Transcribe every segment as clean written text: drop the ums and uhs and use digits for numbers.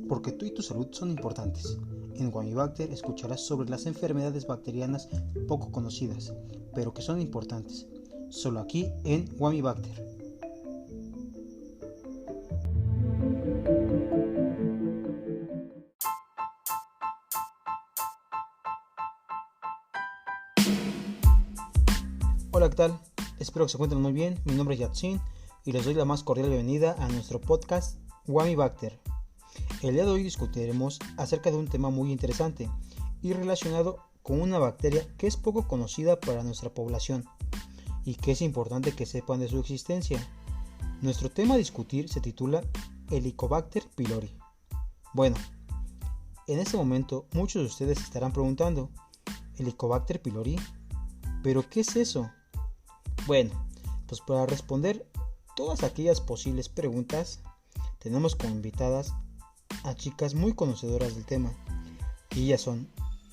porque tú y tu salud son importantes. En Wamibacter escucharás sobre las enfermedades bacterianas poco conocidas, pero que son importantes. Solo aquí en Wamibacter. Hola, ¿qué tal? Espero que se encuentren muy bien. Mi nombre es Yatsin y les doy la más cordial bienvenida a nuestro podcast Wamibacter. El día de hoy discutiremos acerca de un tema muy interesante y relacionado con una bacteria que es poco conocida para nuestra población y que es importante que sepan de su existencia. Nuestro tema a discutir se titula Helicobacter pylori. Bueno, en este momento muchos de ustedes se estarán preguntando, ¿Helicobacter pylori? ¿Pero qué es eso? Bueno, pues para responder todas aquellas posibles preguntas, tenemos como invitadas a chicas muy conocedoras del tema, y ellas son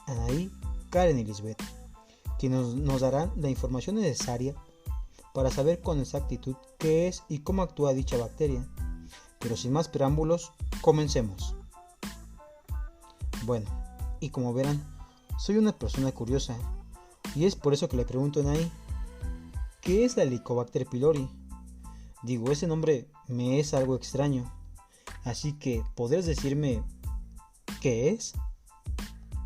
Anaí, Karen y Lisbeth, quienes nos darán la información necesaria para saber con exactitud qué es y cómo actúa dicha bacteria. Pero sin más preámbulos, comencemos. Bueno, y como verán, soy una persona curiosa, y es por eso que le pregunto a Anaí, ¿qué es la Helicobacter pylori? Digo, ese nombre me es algo extraño, así que ¿podrías decirme qué es?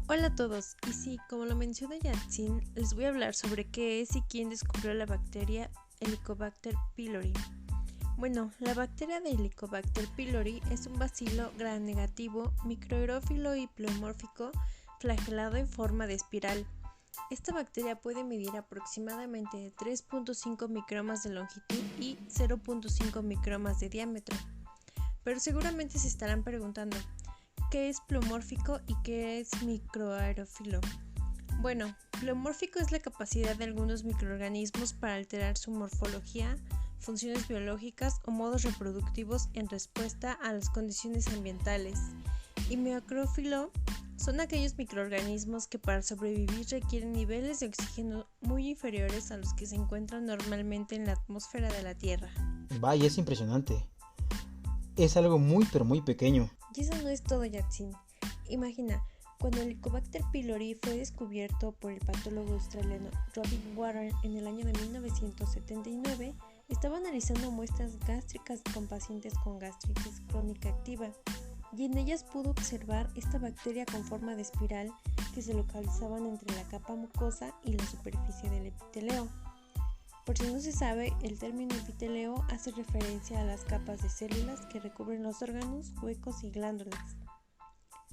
Hola a todos, y sí, como lo menciona Yatsin, les voy a hablar sobre qué es y quién descubrió la bacteria Helicobacter pylori. Bueno, la bacteria de Helicobacter pylori es un bacilo gram negativo, microaerófilo y pleomórfico flagelado en forma de espiral. Esta bacteria puede medir aproximadamente 3.5 micromas de longitud y 0.5 micromas de diámetro. Pero seguramente se estarán preguntando, ¿qué es pleomórfico y qué es microaerófilo? Bueno, pleomórfico es la capacidad de algunos microorganismos para alterar su morfología, funciones biológicas o modos reproductivos en respuesta a las condiciones ambientales. Y microaerófilo son aquellos microorganismos que para sobrevivir requieren niveles de oxígeno muy inferiores a los que se encuentran normalmente en la atmósfera de la Tierra. Vaya, es impresionante. Es algo muy pero muy pequeño. Y eso no es todo, Yatsin. Imagina, cuando el Helicobacter pylori fue descubierto por el patólogo australiano Robin Warren en el año de 1979, estaba analizando muestras gástricas con pacientes con gastritis crónica activa, y en ellas pudo observar esta bacteria con forma de espiral que se localizaban entre la capa mucosa y la superficie del epitelio. Por si no se sabe, el término epitelio hace referencia a las capas de células que recubren los órganos, huecos y glándulas.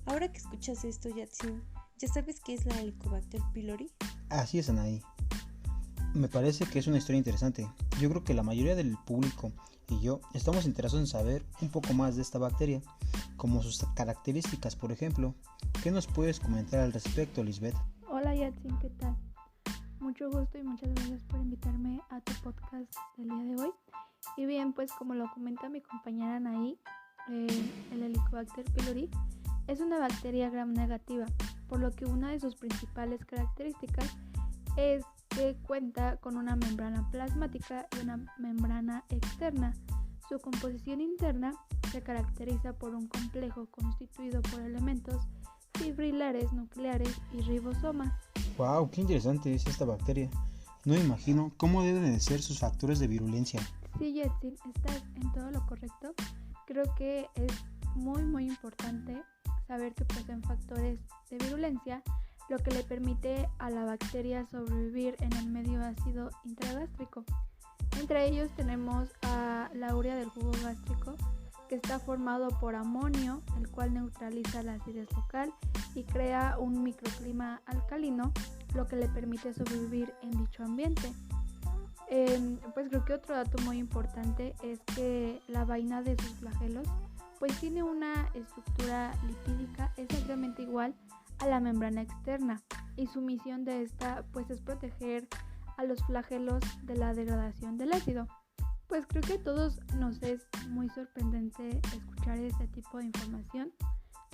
Ahora que escuchas esto, Yatsin, ¿ya sabes qué es la Helicobacter pylori? Así es, Anaí. Me parece que es una historia interesante. Yo creo que la mayoría del público y yo estamos interesados en saber un poco más de esta bacteria, como sus características, por ejemplo. ¿Qué nos puedes comentar al respecto, Lisbeth? Hola Yatsin, ¿qué tal? Mucho gusto y muchas gracias por invitarme a tu podcast del día de hoy. Y bien, pues como lo comenta mi compañera Anaí, el Helicobacter pylori es una bacteria gram negativa, por lo que una de sus principales características es que cuenta con una membrana plasmática y una membrana externa. Su composición interna se caracteriza por un complejo constituido por elementos fibrilares nucleares y ribosomas. ¡Wow! ¡Qué interesante es esta bacteria! No me imagino cómo deben de ser sus factores de virulencia. Sí, Yetsin, estás en todo lo correcto. Creo que es muy importante saber que poseen factores de virulencia, lo que le permite a la bacteria sobrevivir en el medio ácido intragástrico. Entre ellos tenemos a la urea del jugo gástrico, que está formado por amonio, el cual neutraliza la acidez local y crea un microclima alcalino, lo que le permite sobrevivir en dicho ambiente. Pues creo que otro dato muy importante es que la vaina de sus flagelos pues tiene una estructura lipídica exactamente igual a la membrana externa, y su misión de esta pues es proteger a los flagelos de la degradación del ácido. Pues creo que a todos nos es muy sorprendente escuchar este tipo de información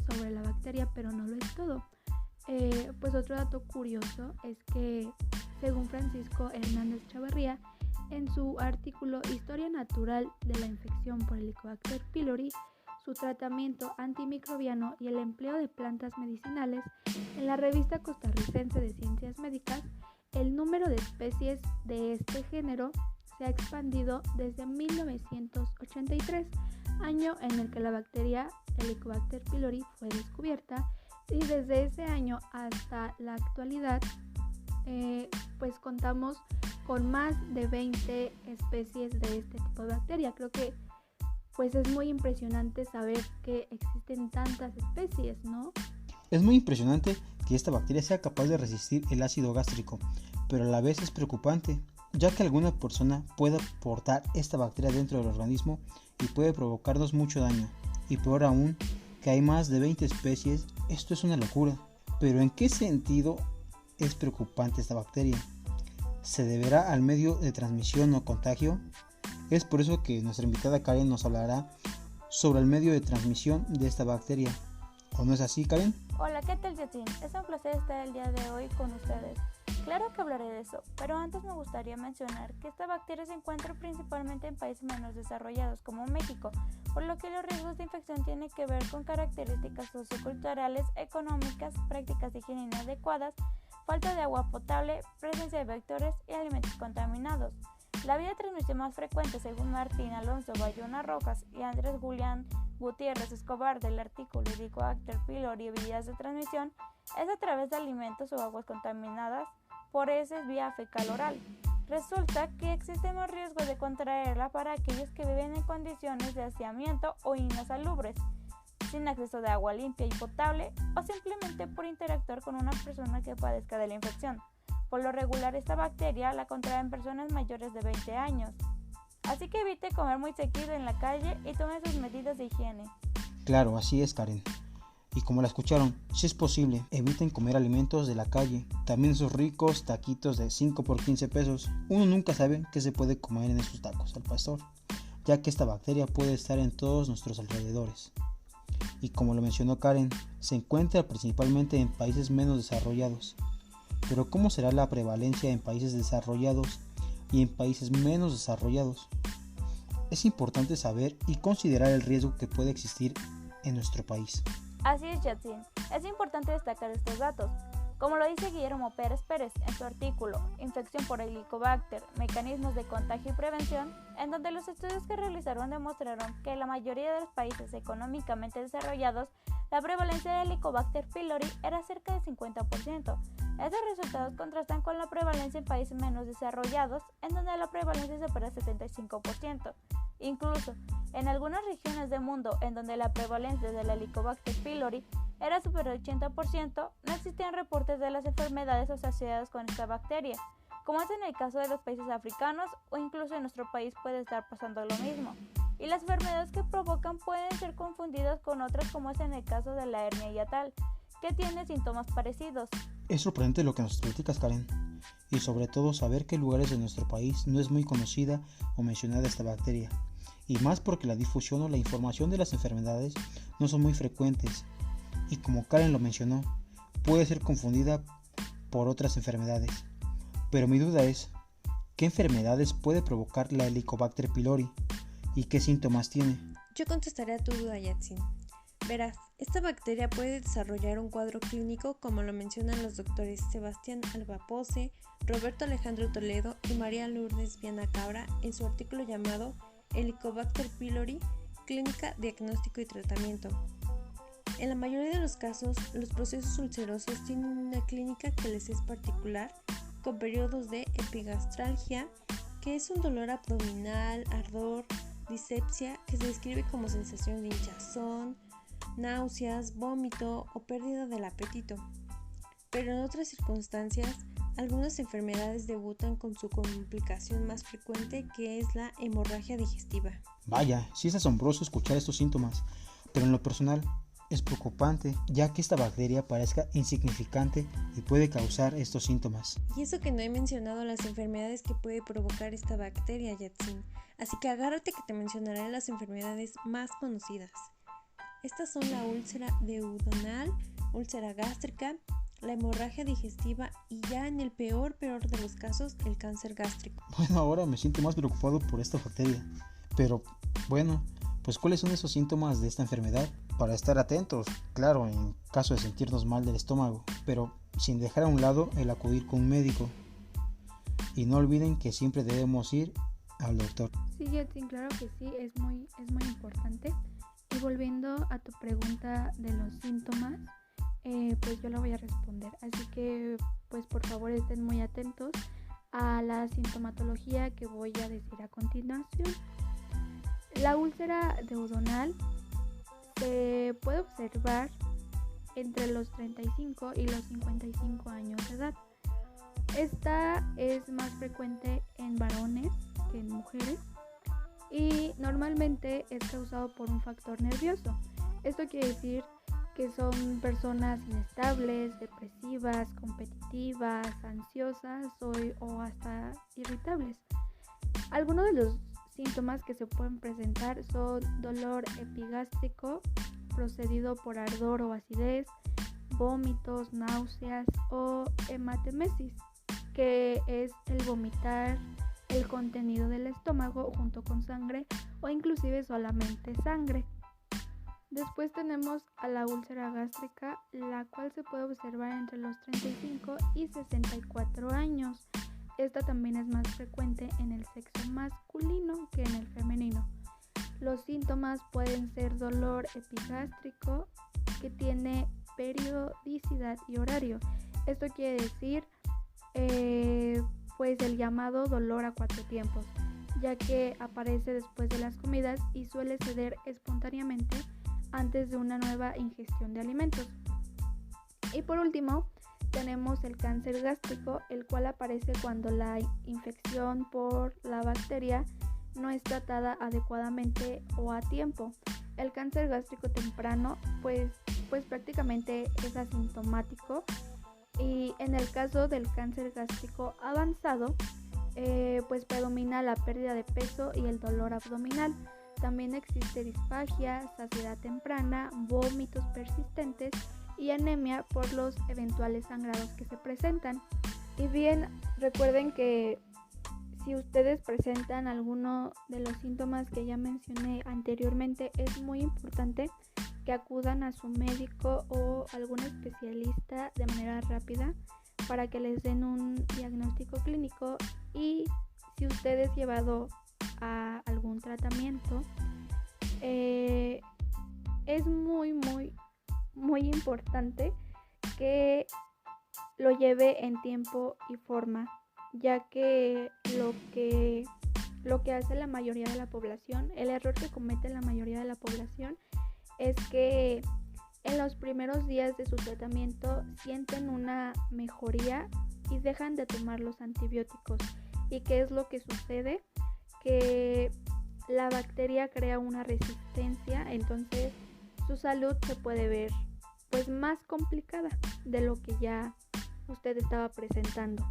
sobre la bacteria, pero no lo es todo. Pues otro dato curioso es que, según Francisco Hernández Chavarría, en su artículo Historia Natural de la Infección por Helicobacter pylori, su tratamiento antimicrobiano y el empleo de plantas medicinales, en la revista costarricense de Ciencias Médicas, el número de especies de este género se ha expandido desde 1983, año en el que la bacteria Helicobacter pylori fue descubierta, y desde ese año hasta la actualidad pues contamos con más de 20 especies de este tipo de bacteria. Creo que pues es muy impresionante saber que existen tantas especies, ¿no? Es muy impresionante que esta bacteria sea capaz de resistir el ácido gástrico, pero a la vez es preocupante, ya que alguna persona puede portar esta bacteria dentro del organismo y puede provocarnos mucho daño. Y peor aún, que hay más de 20 especies. Esto es una locura. Pero ¿en qué sentido es preocupante esta bacteria? ¿Se deberá al medio de transmisión o contagio? Es por eso que nuestra invitada Karen nos hablará sobre el medio de transmisión de esta bacteria. ¿O no es así, Karen? Hola, ¿qué tal, Yatzin? Es un placer estar el día de hoy con ustedes. Claro que hablaré de eso, pero antes me gustaría mencionar que esta bacteria se encuentra principalmente en países menos desarrollados como México, por lo que los riesgos de infección tienen que ver con características socioculturales, económicas, prácticas de higiene inadecuadas, falta de agua potable, presencia de vectores y alimentos contaminados. La vía de transmisión más frecuente, según Martín Alonso Bayona Rojas y Andrés Julián Gutiérrez Escobar del artículo Helicobacter pylori y vías de transmisión, es a través de alimentos o aguas contaminadas por heces vía fecal oral. Resulta que existe más riesgo de contraerla para aquellos que viven en condiciones de hacinamiento o insalubres, sin acceso de agua limpia y potable, o simplemente por interactuar con una persona que padezca de la infección. Por lo regular, esta bacteria la contraen personas mayores de 20 años. Así que evite comer muy seguido en la calle y tome sus medidas de higiene. Claro, así es, Karen. Y como la escucharon, si es posible, eviten comer alimentos de la calle. También esos ricos taquitos de 5 por 15 pesos. Uno nunca sabe qué se puede comer en esos tacos al pastor, ya que esta bacteria puede estar en todos nuestros alrededores. Y como lo mencionó Karen, se encuentra principalmente en países menos desarrollados. Pero ¿cómo será la prevalencia en países desarrollados y en países menos desarrollados? Es importante saber y considerar el riesgo que puede existir en nuestro país. Así es, Yatzin. Es importante destacar estos datos. Como lo dice Guillermo Pérez Pérez en su artículo Infección por Helicobacter, mecanismos de contagio y prevención, en donde los estudios que realizaron demostraron que en la mayoría de los países económicamente desarrollados, la prevalencia de Helicobacter pylori era cerca de 50%. Estos resultados contrastan con la prevalencia en países menos desarrollados, en donde la prevalencia supera el 75%. Incluso, en algunas regiones del mundo en donde la prevalencia de la Helicobacter pylori era superior al 80%, no existían reportes de las enfermedades asociadas con esta bacteria, como es en el caso de los países africanos, o incluso en nuestro país puede estar pasando lo mismo. Y las enfermedades que provocan pueden ser confundidas con otras, como es en el caso de la hernia hiatal, que tiene síntomas parecidos. Es sorprendente lo que nos platicas, Karen, y sobre todo saber que en lugares de nuestro país no es muy conocida o mencionada esta bacteria, y más porque la difusión o la información de las enfermedades no son muy frecuentes, y como Karen lo mencionó, puede ser confundida por otras enfermedades. Pero mi duda es, ¿qué enfermedades puede provocar la Helicobacter pylori y qué síntomas tiene? Yo contestaré a tu duda, Yatzin. Verás, esta bacteria puede desarrollar un cuadro clínico como lo mencionan los doctores Sebastián Albapose, Roberto Alejandro Toledo y María Lourdes Viana Cabra en su artículo llamado Helicobacter pylori, clínica, diagnóstico y tratamiento. En la mayoría de los casos, los procesos ulcerosos tienen una clínica que les es particular, con periodos de epigastralgia, que es un dolor abdominal, ardor, dispepsia, que se describe como sensación de hinchazón, náuseas, vómito o pérdida del apetito. Pero en otras circunstancias, algunas enfermedades debutan con su complicación más frecuente, que es la hemorragia digestiva. Vaya, sí es asombroso escuchar estos síntomas, pero en lo personal es preocupante, ya que esta bacteria parezca insignificante y puede causar estos síntomas. Y eso que no he mencionado las enfermedades que puede provocar esta bacteria, Yatzin. Así que agárrate que te mencionaré las enfermedades más conocidas. Estas son la úlcera duodenal, úlcera gástrica, la hemorragia digestiva y ya en el peor de los casos, el cáncer gástrico. Bueno, ahora me siento más preocupado por esta bacteria, pero bueno, Pues ¿cuáles son esos síntomas de esta enfermedad? Para estar atentos, claro, en caso de sentirnos mal del estómago, pero sin dejar a un lado el acudir con un médico. Y no olviden que siempre debemos ir al doctor. Sí, Jetsin, claro que sí, es muy importante. Y volviendo a tu pregunta de los síntomas, pues yo la voy a responder. Así que, pues por favor estén muy atentos a la sintomatología que voy a decir a continuación. La úlcera duodenal se puede observar entre los 35 y los 55 años de edad. Esta es más frecuente en varones que en mujeres y normalmente es causado por un factor nervioso. Esto quiere decir que son personas inestables, depresivas, competitivas, ansiosas o hasta irritables. Algunos de los síntomas que se pueden presentar son dolor epigástrico procedido por ardor o acidez, vómitos, náuseas o hematemesis, que es el vomitar el contenido del estómago junto con sangre o inclusive solamente sangre. Después tenemos a la úlcera gástrica, la cual se puede observar entre los 35 y 64 años. Esta también es más frecuente en el sexo masculino que en el femenino. Los síntomas pueden ser dolor epigástrico que tiene periodicidad y horario. Esto quiere decir pues el llamado dolor a 4 tiempos, ya que aparece después de las comidas y suele ceder espontáneamente antes de una nueva ingestión de alimentos. Y por último, tenemos el cáncer gástrico, el cual aparece cuando la infección por la bacteria no es tratada adecuadamente o a tiempo. El cáncer gástrico temprano pues prácticamente es asintomático, y en el caso del cáncer gástrico avanzado pues predomina la pérdida de peso y el dolor abdominal. También existe disfagia, saciedad temprana, vómitos persistentes y anemia por los eventuales sangrados que se presentan. Y bien, recuerden que si ustedes presentan alguno de los síntomas que ya mencioné anteriormente, es muy importante que acudan a su médico o algún especialista de manera rápida para que les den un diagnóstico clínico. Y si usted es llevado a algún tratamiento, es muy importante que lo lleve en tiempo y forma, ya que lo que hace la mayoría de la población, el error que comete la mayoría de la población, es que en los primeros días de su tratamiento sienten una mejoría y dejan de tomar los antibióticos. ¿Y qué es lo que sucede? Que la bacteria crea una resistencia, entonces su salud se puede ver pues más complicada de lo que ya usted estaba presentando.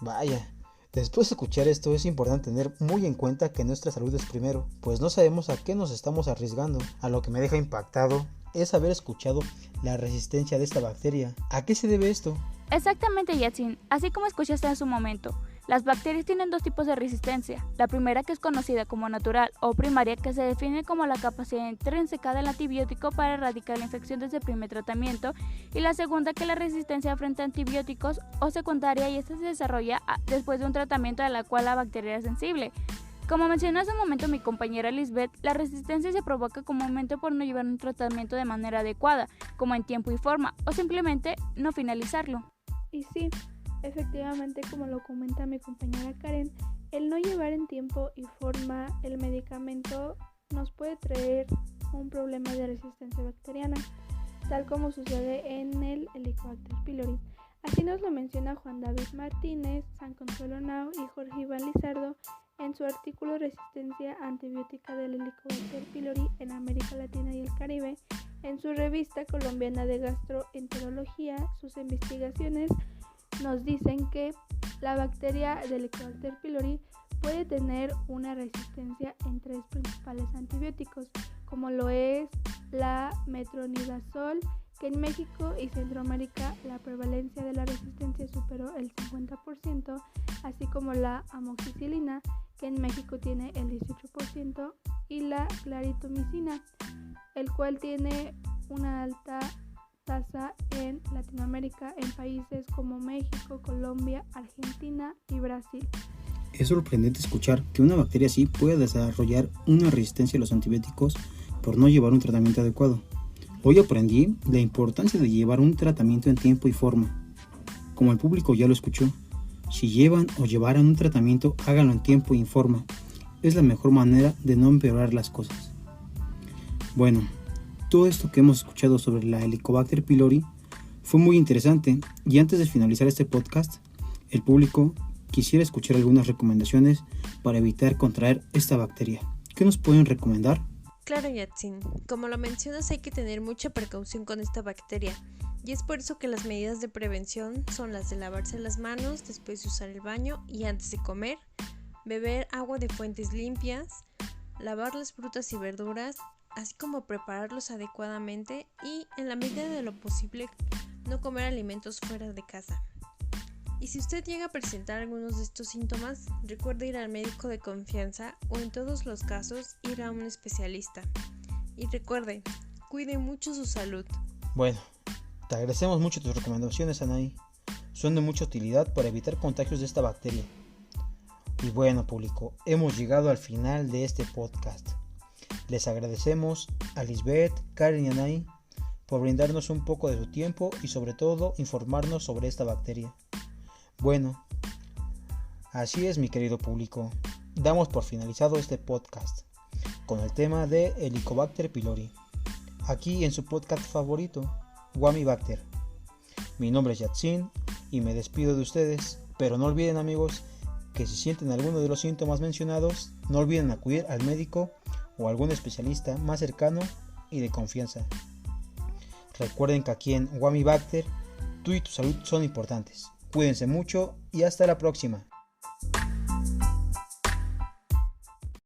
Vaya, después de escuchar esto es importante tener muy en cuenta que nuestra salud es primero, pues no sabemos a qué nos estamos arriesgando. A lo que me deja impactado es haber escuchado la resistencia de esta bacteria. ¿A qué se debe esto? Exactamente, Yatsin. Así como escuchaste en su momento, las bacterias tienen dos tipos de resistencia. La primera, que es conocida como natural o primaria, que se define como la capacidad intrínseca del antibiótico para erradicar la infección desde el primer tratamiento, y la segunda, que es la resistencia frente a antibióticos o secundaria, y esta se desarrolla después de un tratamiento a la cual la bacteria es sensible. Como mencionó hace un momento mi compañera Lisbeth, la resistencia se provoca comúnmente por no llevar un tratamiento de manera adecuada, como en tiempo y forma, o simplemente no finalizarlo. Y sí, efectivamente, como lo comenta mi compañera Karen, el no llevar en tiempo y forma el medicamento nos puede traer un problema de resistencia bacteriana, tal como sucede en el Helicobacter pylori. Así nos lo menciona Juan David Martínez, San Consuelo Nao y Jorge Iván Lizardo en su artículo Resistencia antibiótica del Helicobacter pylori en América Latina y el Caribe. En su revista colombiana de gastroenterología, sus investigaciones nos dicen que la bacteria del Helicobacter pylori puede tener una resistencia en 3 principales antibióticos, como lo es la metronidazol, que en México y Centroamérica la prevalencia de la resistencia superó el 50%, así como la amoxicilina, que en México tiene el 18% y la claritomicina, el cual tiene una alta tasa en Latinoamérica en países como México, Colombia, Argentina y Brasil. Es sorprendente escuchar que una bacteria así pueda desarrollar una resistencia a los antibióticos por no llevar un tratamiento adecuado. Hoy aprendí la importancia de llevar un tratamiento en tiempo y forma. Como el público ya lo escuchó, si llevan o llevaran un tratamiento, háganlo en tiempo y en forma. Es la mejor manera de no empeorar las cosas. Bueno, todo esto que hemos escuchado sobre la Helicobacter pylori fue muy interesante, y antes de finalizar este podcast, el público quisiera escuchar algunas recomendaciones para evitar contraer esta bacteria. ¿Qué nos pueden recomendar? Claro, Yatsin. Como lo mencionas, hay que tener mucha precaución con esta bacteria, y es por eso que las medidas de prevención son las de lavarse las manos después de usar el baño y antes de comer, beber agua de fuentes limpias, lavar las frutas y verduras, así como prepararlos adecuadamente y, en la medida de lo posible, no comer alimentos fuera de casa. Y si usted llega a presentar algunos de estos síntomas, recuerde ir al médico de confianza o, en todos los casos, ir a un especialista. Y recuerde, cuide mucho su salud. Bueno, te agradecemos mucho tus recomendaciones, Anaí. Son de mucha utilidad para evitar contagios de esta bacteria. Y bueno, público, hemos llegado al final de este podcast. Les agradecemos a Lisbeth, Karen y Anaí por brindarnos un poco de su tiempo y, sobre todo, informarnos sobre esta bacteria. Bueno, así es, mi querido público. Damos por finalizado este podcast con el tema de Helicobacter pylori, aquí en su podcast favorito, Wamibacter. Mi nombre es Yatsin y me despido de ustedes, pero no olviden, amigos, que si sienten alguno de los síntomas mencionados, no olviden acudir al médico o algún especialista más cercano y de confianza. Recuerden que aquí en Wamibacter, tú y tu salud son importantes. Cuídense mucho y hasta la próxima.